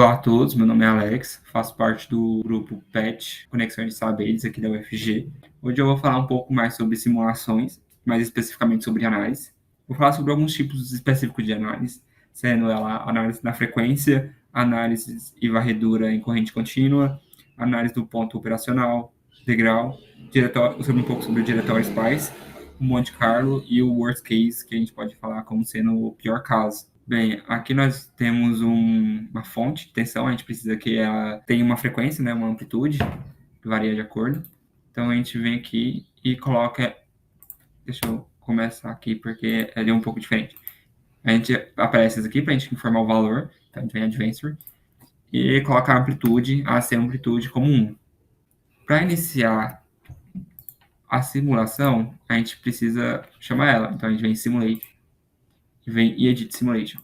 Olá a todos, meu nome é Alex, faço parte do grupo PET, Conexões de Saberes, aqui da UFG. Hoje eu vou falar um pouco mais sobre simulações, mais especificamente sobre análise. Vou falar sobre alguns tipos específicos de análise, sendo ela análise da frequência, análise e varredura em corrente contínua, análise do ponto operacional, degrau, sobre um pouco sobre o diretório SPICE, o Monte Carlo e o worst case, que a gente pode falar como sendo o pior caso. Bem, aqui nós temos uma fonte de tensão, a gente precisa que ela tenha uma frequência, né, uma amplitude, que varia de acordo. Então a gente vem aqui e coloca. Deixa eu começar aqui porque ele é um pouco diferente. A gente aparece isso aqui para a gente informar o valor, então a gente vem Advanced e coloca a amplitude, a ser amplitude como 1. Para iniciar a simulação, a gente precisa chamar ela. Então a gente vem em Simulate e vem em Edit Simulation.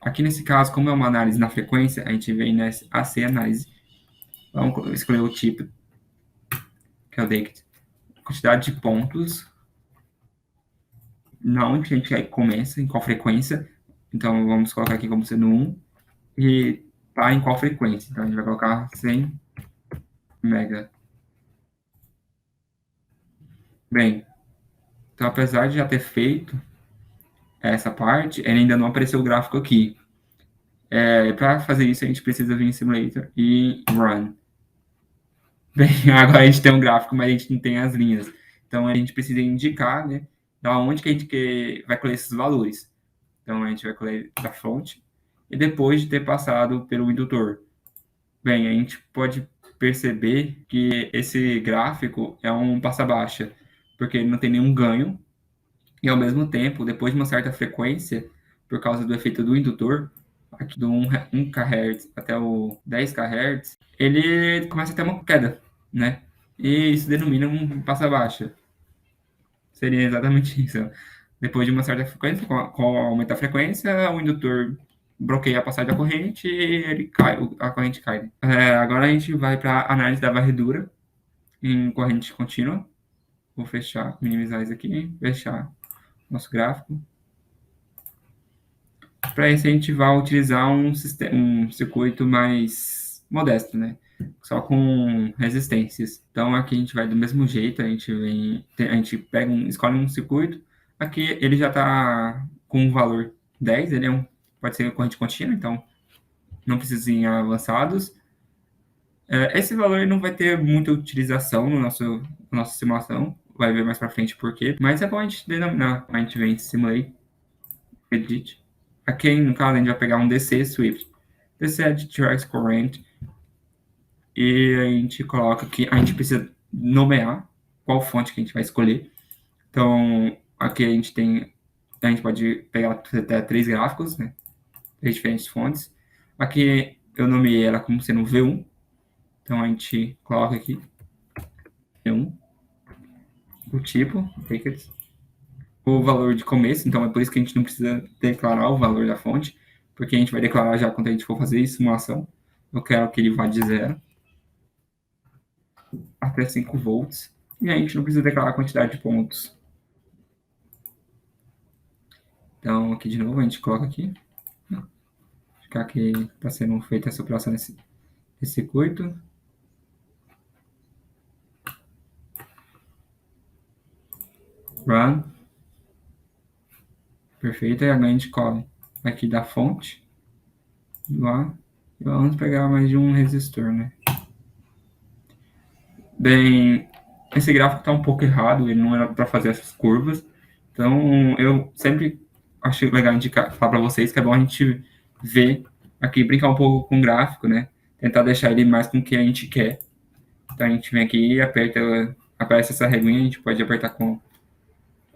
Aqui nesse caso, como é uma análise na frequência, a gente vem nessa AC análise. Vamos escolher o tipo, que é o DACT. Quantidade de pontos, na onde a gente começa, em qual frequência. Então, vamos colocar aqui como sendo 1. E tá em qual frequência. Então, a gente vai colocar 100 mega. Bem, então, apesar de já ter feito essa parte, ele ainda não apareceu o gráfico aqui. Para fazer isso, a gente precisa vir em Simulator e Run. Bem, agora a gente tem um gráfico, mas a gente não tem as linhas. Então, a gente precisa indicar, né, da onde que a gente vai colher esses valores. Então, a gente vai colher da fonte e depois de ter passado pelo indutor. Bem, a gente pode perceber que esse gráfico é um passa-baixa, porque ele não tem nenhum ganho e, ao mesmo tempo, depois de uma certa frequência, por causa do efeito do indutor, aqui do 1 kHz até o 10 kHz, ele começa a ter uma queda, né? E isso denomina um passa-baixa. Seria exatamente isso. Depois de uma certa frequência, com o aumento da frequência, o indutor bloqueia a passagem da corrente e ele cai, a corrente cai. Agora a gente vai para a análise da varredura em corrente contínua. Vou fechar, minimizar isso aqui, fechar nosso gráfico. Para isso a gente vai utilizar um circuito mais modesto, né? Só com resistências. Então aqui a gente vai do mesmo jeito, a gente pega escolhe um circuito. Aqui ele já está com um valor 10, ele pode ser corrente contínua, então não precisa ir em avançados. Esse valor não vai ter muita utilização na nossa simulação, vai ver mais para frente por quê, mas é bom a gente denominar. A gente vem em Simulate, Edit. Aqui, no caso, a gente vai pegar um DC Swift. DC é de Trax Current. E a gente coloca aqui, a gente precisa nomear qual fonte que a gente vai escolher. Então, aqui a gente pode pegar até 3 gráficos, né? 3 diferentes fontes. Aqui eu nomeei ela como sendo V1. Então, a gente coloca aqui V1. O tipo, o valor de começo, então é por isso que a gente não precisa declarar o valor da fonte, porque a gente vai declarar já quando a gente for fazer simulação. Eu quero que ele vá de 0 até 5 volts, e a gente não precisa declarar a quantidade de pontos. Então, aqui de novo, a gente coloca aqui, ficar que está sendo feita essa operação nesse circuito. Run. Perfeito, e agora a gente cola aqui da fonte, lá, e vamos pegar mais de um resistor, né? Bem, esse gráfico está um pouco errado, ele não era para fazer essas curvas, então eu sempre acho legal indicar, falar para vocês que é bom a gente ver aqui, brincar um pouco com o gráfico, né? Tentar deixar ele mais com o que a gente quer. Então a gente vem aqui e aparece essa reguinha, a gente pode apertar com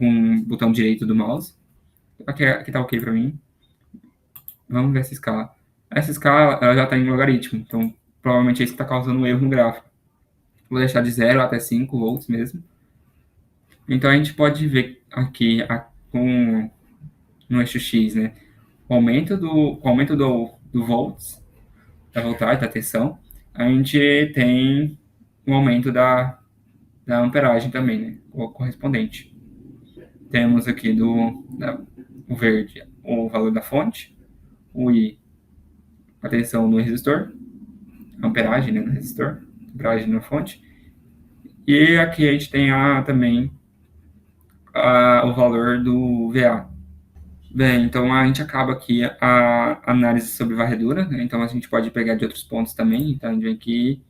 o botão direito do mouse. Aqui tá ok para mim. Vamos ver essa escala. Essa escala ela já está em logaritmo, então provavelmente é isso que está causando um erro no gráfico. Vou deixar de 0 até 5 volts mesmo. Então a gente pode ver aqui no eixo X, né? O aumento do volts, da voltagem, da tensão, a gente tem um aumento da amperagem também, né? O correspondente. Temos aqui o verde o valor da fonte, o I a tensão no resistor, a amperagem, né, no resistor, amperagem na fonte. E aqui a gente tem também o valor do VA. Bem, então a gente acaba aqui a análise sobre varredura, né? Então a gente pode pegar de outros pontos também. Então a gente vem aqui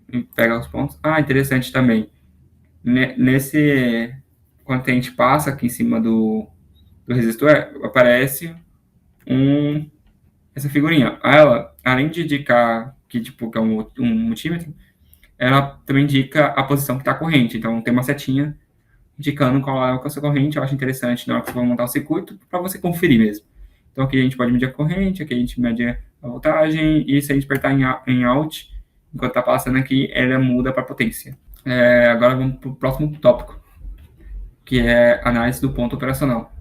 e pega os pontos. Interessante também. Quando a gente passa aqui em cima do resistor, aparece essa figurinha. Ela, além de indicar que, tipo, que é um multímetro, ela também indica a posição que está a corrente. Então tem uma setinha indicando qual é a sua corrente. Eu acho interessante na hora que você for montar o circuito, para você conferir mesmo. Então aqui a gente pode medir a corrente, aqui a gente mede a voltagem, e se a gente apertar em Alt, enquanto está passando aqui, ela muda para potência. Agora vamos para o próximo tópico, que é análise do ponto operacional.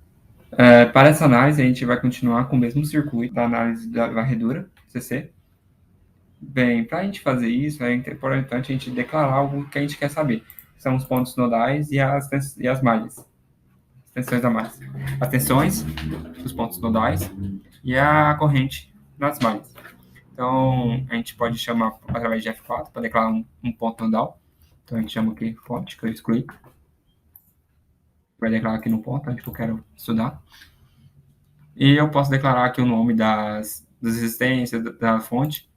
Para essa análise, a gente vai continuar com o mesmo circuito da análise da varredura, CC. Bem, para a gente fazer isso, é importante a gente declarar algo que a gente quer saber. São os pontos nodais e as malhas. As tensões da malha. As tensões dos pontos nodais e a corrente das malhas. Então, a gente pode chamar através de F4 para declarar um ponto nodal. Então, a gente chama aqui fonte, que eu excluí. Vai declarar aqui no ponto, onde eu quero estudar. E eu posso declarar aqui o nome das resistências da fonte,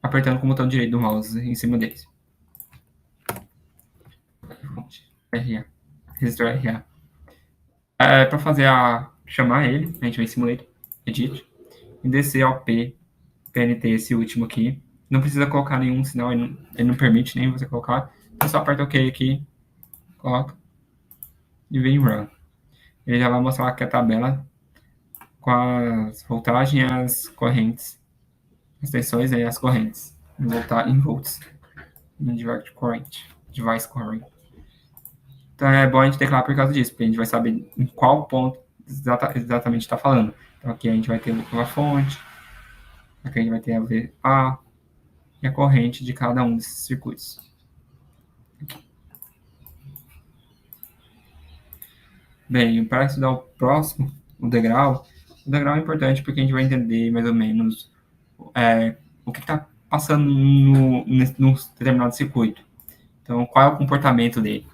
apertando com o botão direito do mouse em cima deles. Fonte, RA. Resistor RA. Para fazer chamar ele, a gente vem em Simulator, Edit, e descer ao PNT, esse último aqui. Não precisa colocar nenhum sinal, ele não permite nem você colocar. Então só aperta OK aqui, coloca, e vem Run. Ele já vai mostrar aqui a tabela com as voltagens e as correntes, as tensões e as correntes, em volts, em device current. Então é bom a gente declarar por causa disso, porque a gente vai saber em qual ponto exatamente está falando. Então aqui a gente vai ter a fonte, aqui a gente vai ter a VA e a corrente de cada um desses circuitos. Bem, para estudar o próximo, o degrau é importante porque a gente vai entender mais ou menos o que está passando no determinado circuito. Então, qual é o comportamento dele?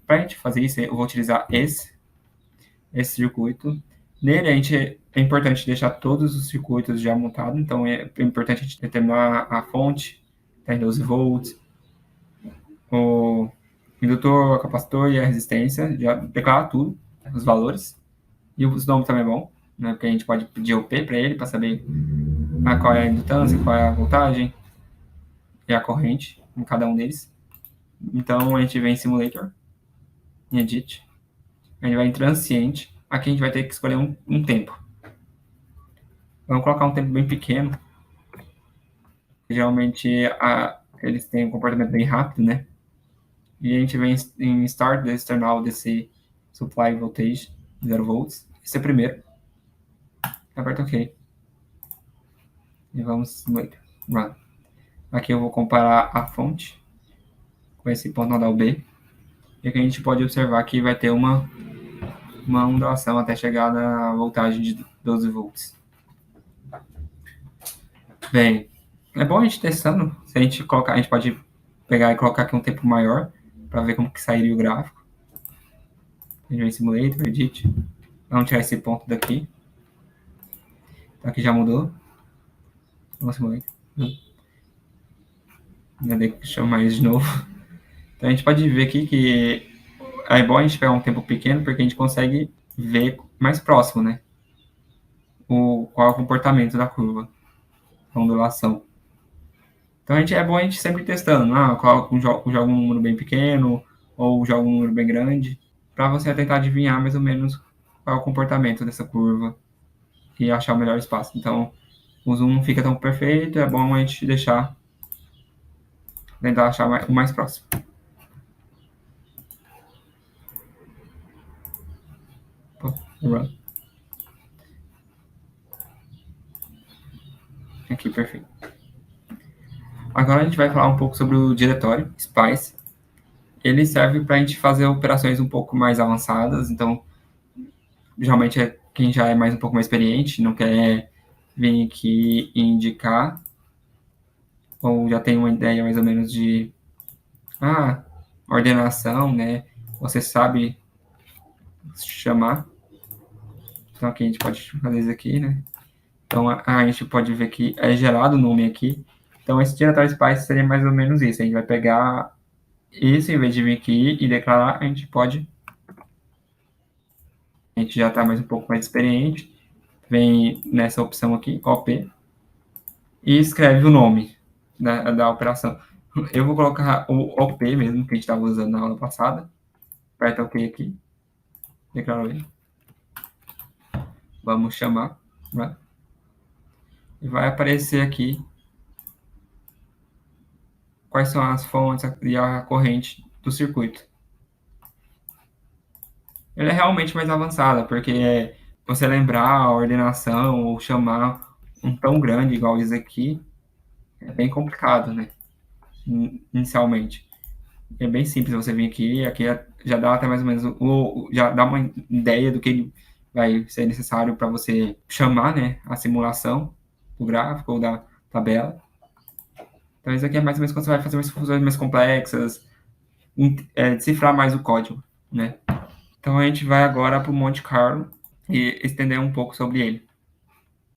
Para a gente fazer isso, eu vou utilizar esse circuito. Nele, é importante deixar todos os circuitos já montados. Então, é importante a gente determinar a fonte, tem 12 volts, o indutor, o capacitor e a resistência, já declarar tudo, os valores. E os nomes também é bom, né? Porque a gente pode pedir o P para ele, para saber qual é a indutância, qual é a voltagem e a corrente em cada um deles. Então, a gente vem em Simulator, em Edit, a gente vai em Transient, aqui a gente vai ter que escolher um tempo. Vamos colocar um tempo bem pequeno. Geralmente, eles têm um comportamento bem rápido, né? E a gente vem em Start the External DC Supply Voltage, 0 volts. Esse é o primeiro. Aperta OK. E vamos Run. Aqui eu vou comparar a fonte com esse ponto nodal B. E aqui a gente pode observar que vai ter uma ondulação até chegar na voltagem de 12 volts. Bem, é bom a gente testando. Se a gente colocar, a gente pode pegar e colocar aqui um tempo maior para ver como que sairia o gráfico. A gente vai em Simulator, Edit. Vamos tirar esse ponto daqui. Então aqui já mudou. Vamos Simulator. Deixa eu chamar isso de novo. Então a gente pode ver aqui que é bom a gente pegar um tempo pequeno porque a gente consegue ver mais próximo, né? Qual é o comportamento da curva, a ondulação. Então é bom a gente sempre testando, joga um número bem pequeno ou joga um número bem grande, para você tentar adivinhar mais ou menos qual é o comportamento dessa curva e achar o melhor espaço. Então o zoom não fica tão perfeito, é bom a gente tentar achar o mais próximo. Run. Aqui, perfeito. Agora a gente vai falar um pouco sobre o diretório, SPICE. Ele serve para a gente fazer operações um pouco mais avançadas, então, geralmente quem já é um pouco mais experiente, não quer vir aqui e indicar, ou já tem uma ideia mais ou menos de ordenação, né? Você sabe chamar. Então aqui a gente pode fazer isso aqui, né? Então a gente pode ver que é gerado o nome aqui. Então esse diretório Spice seria mais ou menos isso. A gente vai pegar isso, em vez de vir aqui e declarar, a gente já está mais um pouco mais experiente, vem nessa opção aqui, OP, e escreve o nome da operação. Eu vou colocar o OP mesmo, que a gente estava usando na aula passada. Aperta OK aqui, declara ele. Vamos chamar, né? E vai aparecer aqui quais são as fontes e a corrente do circuito. Ele é realmente mais avançada, porque você lembrar a ordenação ou chamar um tão grande igual isso aqui é bem complicado, né? Inicialmente. É bem simples você vir aqui já dá até mais ou menos, já dá uma ideia do que vai ser necessário para você chamar, né, a simulação do gráfico ou da tabela. Então isso aqui é mais ou menos quando você vai fazer umas fusões mais complexas, decifrar mais o código, né? Então a gente vai agora para o Monte Carlo e estender um pouco sobre ele.